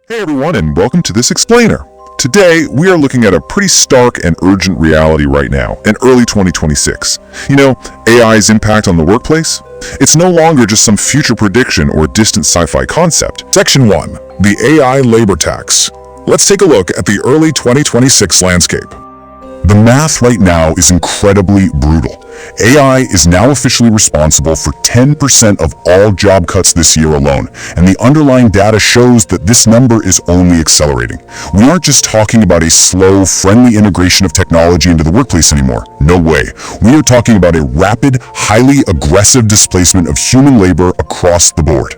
Hey everyone, and welcome to this explainer. Today, we are looking at a pretty stark and urgent reality right now, in early 2026. AI's impact on the workplace? It's no longer just some future prediction or distant sci-fi concept. Section 1. The AI labor tax. Let's take a look at the early 2026 landscape. The math right now is incredibly brutal. AI is now officially responsible for 10% of all job cuts this year alone, and the underlying data shows that this number is only accelerating. We aren't just talking about a slow, friendly integration of technology into the workplace anymore. No way. We are talking about a rapid, highly aggressive displacement of human labor across the board.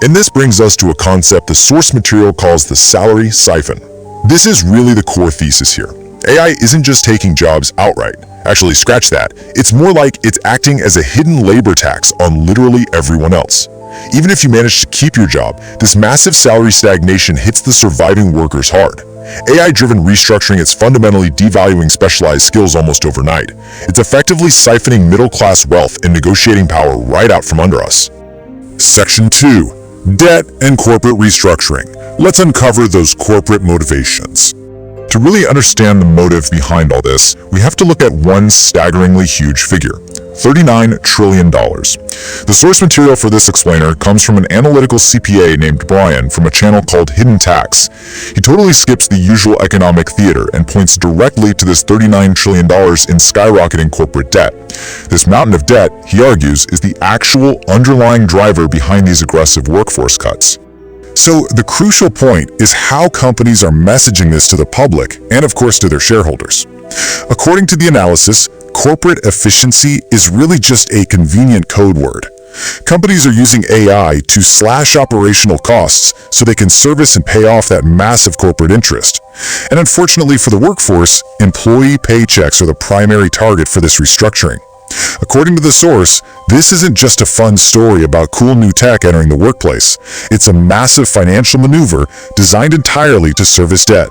And this brings us to a concept the source material calls the salary siphon. This is really the core thesis here. AI isn't just taking jobs outright. Actually, scratch that. It's more like it's acting as a hidden labor tax on literally everyone else. Even if you manage to keep your job, this massive salary stagnation hits the surviving workers hard. AI-driven restructuring is fundamentally devaluing specialized skills almost overnight. It's effectively siphoning middle-class wealth and negotiating power right out from under us. Section 2. Debt and corporate restructuring. Let's uncover those corporate motivations. To really understand the motive behind all this, we have to look at one staggeringly huge figure, $39 trillion. The source material for this explainer comes from an analytical CPA named Brian from a channel called Wyh Taxes. He totally skips the usual economic theater and points directly to this $39 trillion in skyrocketing corporate debt. This mountain of debt, he argues, is the actual underlying driver behind these aggressive workforce cuts. So the crucial point is how companies are messaging this to the public and, of course, to their shareholders. According to the analysis, corporate efficiency is really just a convenient code word. Companies are using AI to slash operational costs so they can service and pay off that massive corporate interest. And unfortunately for the workforce, employee paychecks are the primary target for this restructuring. According to the source, this isn't just a fun story about cool new tech entering the workplace. It's a massive financial maneuver designed entirely to service debt.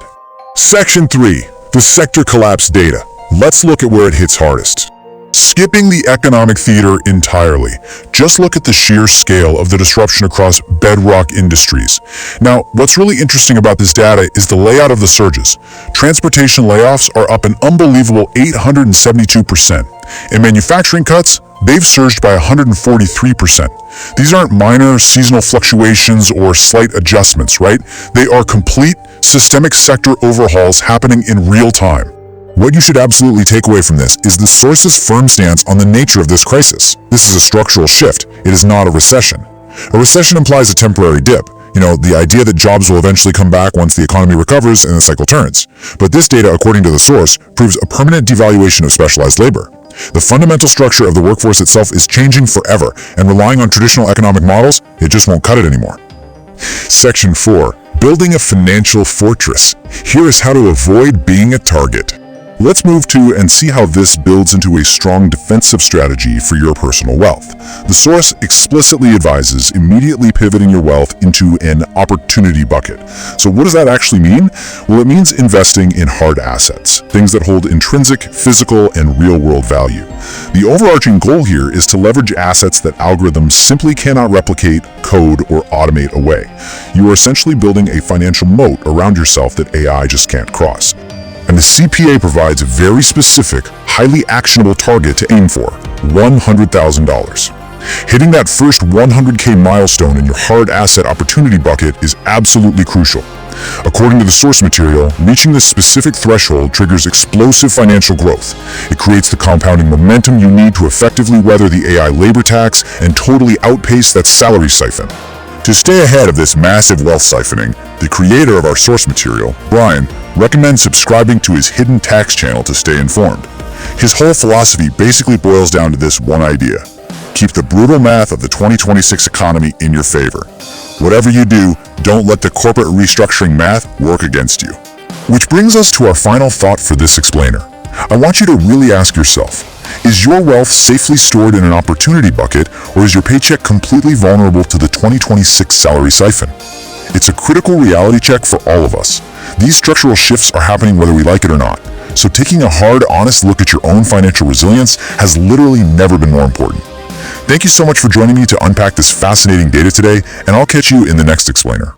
Section 3. The sector collapse data. Let's look at where it hits hardest. Skipping the economic theater entirely, just look at the sheer scale of the disruption across bedrock industries. Now, what's really interesting about this data is the layout of the surges. Transportation layoffs are up an unbelievable 872%. In manufacturing cuts, they've surged by 143%. These aren't minor seasonal fluctuations or slight adjustments, right? They are complete, systemic sector overhauls happening in real time. What you should absolutely take away from this is the source's firm stance on the nature of this crisis. This is a structural shift. It is not a recession. A recession implies a temporary dip. The idea that jobs will eventually come back once the economy recovers and the cycle turns. But this data, according to the source, proves a permanent devaluation of specialized labor. The fundamental structure of the workforce itself is changing forever, and relying on traditional economic models, it just won't cut it anymore. Section 4. Building a financial fortress. Here is how to avoid being a target. Let's move to and see how this builds into a strong defensive strategy for your personal wealth. The source explicitly advises immediately pivoting your wealth into an opportunity bucket. So what does that actually mean? Well, it means investing in hard assets, things that hold intrinsic, physical, and real-world value. The overarching goal here is to leverage assets that algorithms simply cannot replicate, code, or automate away. You are essentially building a financial moat around yourself that AI just can't cross. And the CPA provides a very specific, highly actionable target to aim for, $100,000. Hitting that first 100K milestone in your hard asset opportunity bucket is absolutely crucial. According to the source material, reaching this specific threshold triggers explosive financial growth. It creates the compounding momentum you need to effectively weather the AI labor tax and totally outpace that salary siphon. To stay ahead of this massive wealth siphoning, the creator of our source material, Brian, recommends subscribing to his Wyh Taxes channel to stay informed. His whole philosophy basically boils down to this one idea: keep the brutal math of the 2026 economy in your favor. Whatever you do, don't let the corporate restructuring math work against you. Which brings us to our final thought for this explainer. I want you to really ask yourself, is your wealth safely stored in an opportunity bucket, or is your paycheck completely vulnerable to the 2026 salary siphon? It's a critical reality check for all of us. These structural shifts are happening whether we like it or not. So taking a hard, honest look at your own financial resilience has literally never been more important. Thank you so much for joining me to unpack this fascinating data today, and I'll catch you in the next explainer.